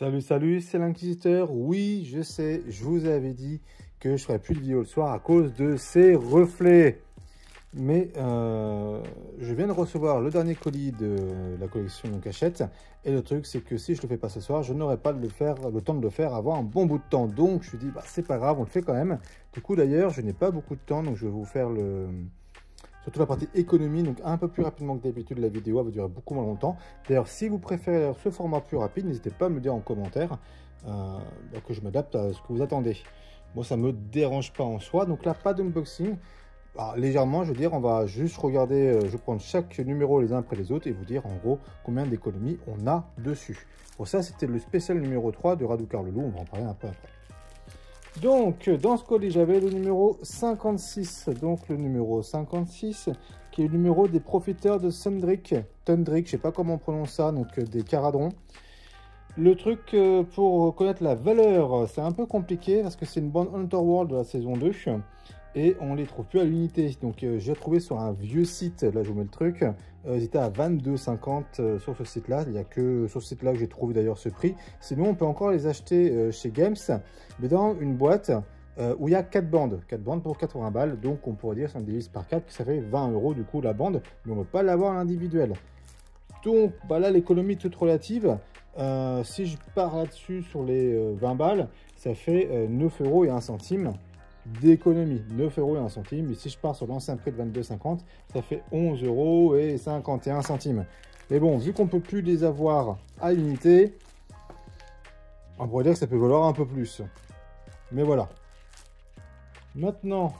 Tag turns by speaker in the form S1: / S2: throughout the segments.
S1: Salut, salut, c'est l'Inquisiteur. Oui, je sais, je vous avais dit que je ferais plus de vidéo le soir à cause de ces reflets. Mais je viens de recevoir le dernier colis de la collection Cachette. Et le truc, c'est que si je le fais pas ce soir, je n'aurai pas le temps de le faire avant un bon bout de temps. Donc, je me suis dit, bah, c'est pas grave, on le fait quand même. Du coup, d'ailleurs, je n'ai pas beaucoup de temps, donc je vais vous faire surtout la partie économie, donc un peu plus rapidement que d'habitude. La vidéo elle va durer beaucoup moins longtemps. D'ailleurs, si vous préférez ce format plus rapide, n'hésitez pas à me le dire en commentaire, que je m'adapte à ce que vous attendez. Moi, ça me dérange pas en soi. Donc là, pas d'unboxing. Légèrement, je veux dire, on va juste regarder, je vais prendre chaque numéro les uns après les autres et vous dire en gros combien d'économies on a dessus. Pour ça, c'était le spécial numéro 3 de Raducar le Loup, on va en parler un peu après. Donc, dans ce colis, j'avais le numéro 56. Donc, le numéro 56, qui est le numéro des profiteurs de Tundrick. Tundrick, je sais pas comment on prononce ça, donc des caradrons. Le truc, pour connaître la valeur, c'est un peu compliqué parce que c'est une bande Underworld de la saison 2. Et on les trouve plus à l'unité. Donc, j'ai trouvé sur un vieux site, là je vous mets le truc, ils étaient à 22,50 sur ce site-là. Il n'y a que sur ce site-là que j'ai trouvé d'ailleurs ce prix. Sinon, on peut encore les acheter chez Games, mais dans une boîte où il y a 4 bandes. 4 bandes pour 80 balles. Donc, on pourrait dire, si on divise par 4, que ça fait 20 € du coup la bande. Mais on ne peut pas l'avoir à l'individuel. Donc, bah là, l'économie toute relative. Si je pars là-dessus sur les 20 balles, ça fait 9 € et 1 centime. D'économie, 9 € et 1 centime. Et si je pars sur l'ancien prix de 22,50, ça fait 11 € et 51 centimes. Mais bon, vu qu'on ne peut plus les avoir à l'unité, on pourrait dire que ça peut valoir un peu plus. Mais voilà. Maintenant,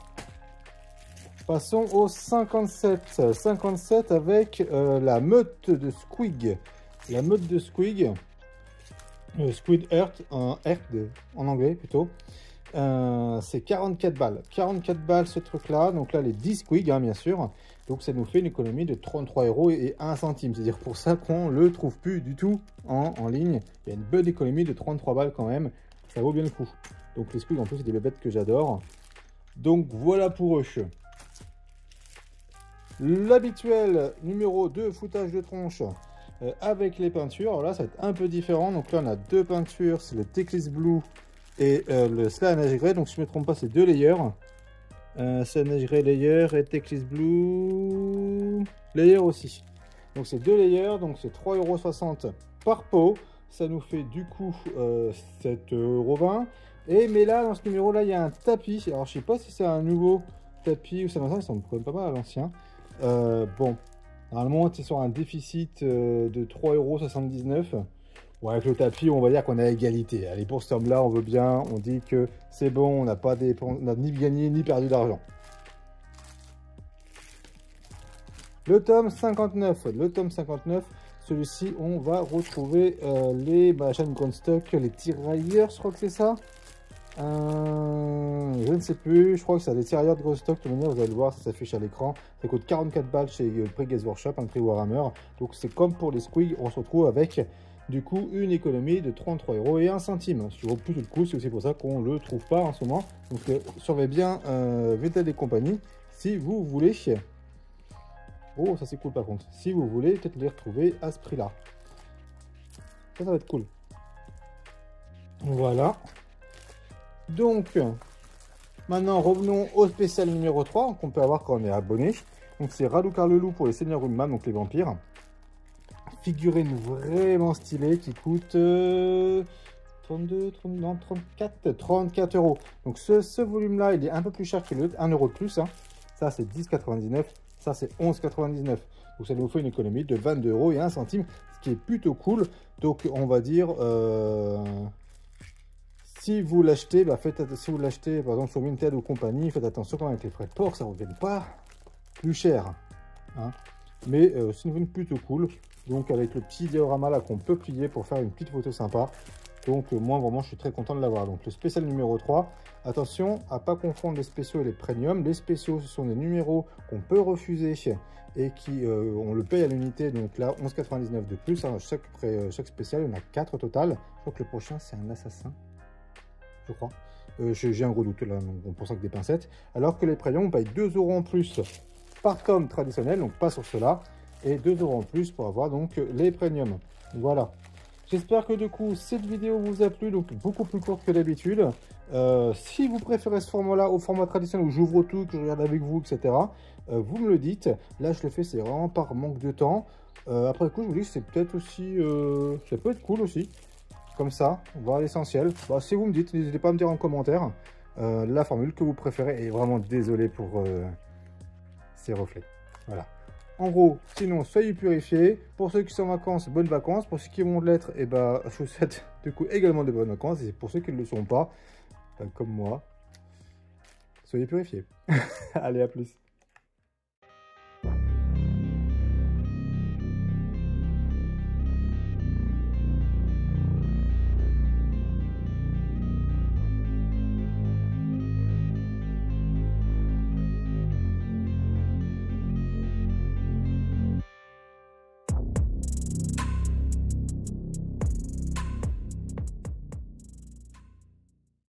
S1: passons au 57. 57 avec la meute de Squig. La meute de Squig. Squid Earth, en anglais plutôt. C'est 44 balles. 44 balles ce truc-là. Donc là, les 10 Squig, hein, bien sûr. Donc ça nous fait une économie de 33 € et 1 centime. C'est-à-dire pour ça qu'on ne le trouve plus du tout en ligne. Il y a une bonne économie de 33 balles quand même. Ça vaut bien le coup. Donc les Squig, en plus, c'est des bébêtes que j'adore. Donc voilà pour eux. L'habituel numéro 2, foutage de tronche. Avec les peintures. Alors là, ça va être un peu différent. Donc là, on a deux peintures. C'est le Teclis Blue et le Slanesh Grey. Donc si je ne me trompe pas, c'est deux layers. Slanesh Grey layer et Teclis Blue layer aussi. Donc c'est deux layers. Donc c'est 3,60 € par pot. Ça nous fait du coup 7,20 €. Et mais là, dans ce numéro là, il y a un tapis. Alors je sais pas si c'est un nouveau tapis ou c'est l'ancien. Il semble quand même pas mal à l'ancien. Bon. Normalement, c'est sur un déficit de 3,79 €. Bon, avec le tapis, on va dire qu'on a égalité. Allez, pour ce tome-là, on veut bien. On dit que c'est bon, on n'a ni gagné ni perdu d'argent. Le tome 59. Le tome 59, celui-ci, on va retrouver les chaînes Grand Stock, les tirailleurs, je crois que c'est ça. Je ne sais plus, je crois que c'est des tirailleurs de gros stock. De toute manière, vous allez le voir, ça s'affiche à l'écran. Ça coûte 44 balles chez le prix Games Workshop, un prix Warhammer. Donc c'est comme pour les Squig, on se retrouve avec du coup une économie de 33 € et 1 centime. Ce qui vaut plus le coup, c'est aussi pour ça qu'on ne le trouve pas en ce moment. Donc surveillez bien Vettel et compagnie si vous voulez. Oh, ça c'est cool par contre. Si vous voulez peut-être les retrouver à ce prix-là. Ça va être cool. Voilà. Donc, maintenant revenons au spécial numéro 3 qu'on peut avoir quand on est abonné. Donc c'est Raducar le Loup pour les seigneurs Unman, donc les vampires. Figurine vraiment stylée qui coûte 34 €. Donc ce volume-là, il est un peu plus cher que l'autre, 1 € de plus. Hein. Ça c'est 10,99 €, ça c'est 11,99 €. Donc ça nous fait une économie de 22 € et 1 centime, ce qui est plutôt cool. Donc on va dire... si vous l'achetez, si vous l'achetez par exemple sur Vinted ou compagnie, faites attention quand même avec les frais de port, ça ne revienne pas plus cher. Hein. Mais c'est une vente plutôt cool. Donc avec le petit diorama là qu'on peut plier pour faire une petite photo sympa. Donc moi vraiment je suis très content de l'avoir. Donc le spécial numéro 3. Attention à ne pas confondre les spéciaux et les premiums. Les spéciaux ce sont des numéros qu'on peut refuser et qui on le paye à l'unité. Donc là 11,99 € de plus. Hein. Chaque spécial, il y en a 4 au total. Je crois que le prochain c'est un assassin. Je crois. J'ai un gros doute là, donc pour ça que des pincettes. Alors que les premiums, on paye 2 € en plus par tome traditionnel, donc pas sur cela, et 2 € en plus pour avoir donc les premiums. Voilà. J'espère que du coup, cette vidéo vous a plu, donc beaucoup plus courte que d'habitude. Si vous préférez ce format-là au format traditionnel où j'ouvre tout, que je regarde avec vous, etc., vous me le dites. Là, je le fais, c'est vraiment par manque de temps. Après coup, je vous dis que c'est peut-être aussi... ça peut être cool aussi. Comme ça, on va voir l'essentiel. Bah, si vous me dites, n'hésitez pas à me dire en commentaire la formule que vous préférez. Et vraiment désolé pour ces reflets. Voilà. En gros, sinon, soyez purifiés. Pour ceux qui sont en vacances, bonnes vacances. Pour ceux qui vont l'être, et bah, je vous souhaite du coup également de bonnes vacances. Et pour ceux qui ne le sont pas, comme moi, soyez purifiés. Allez, à plus.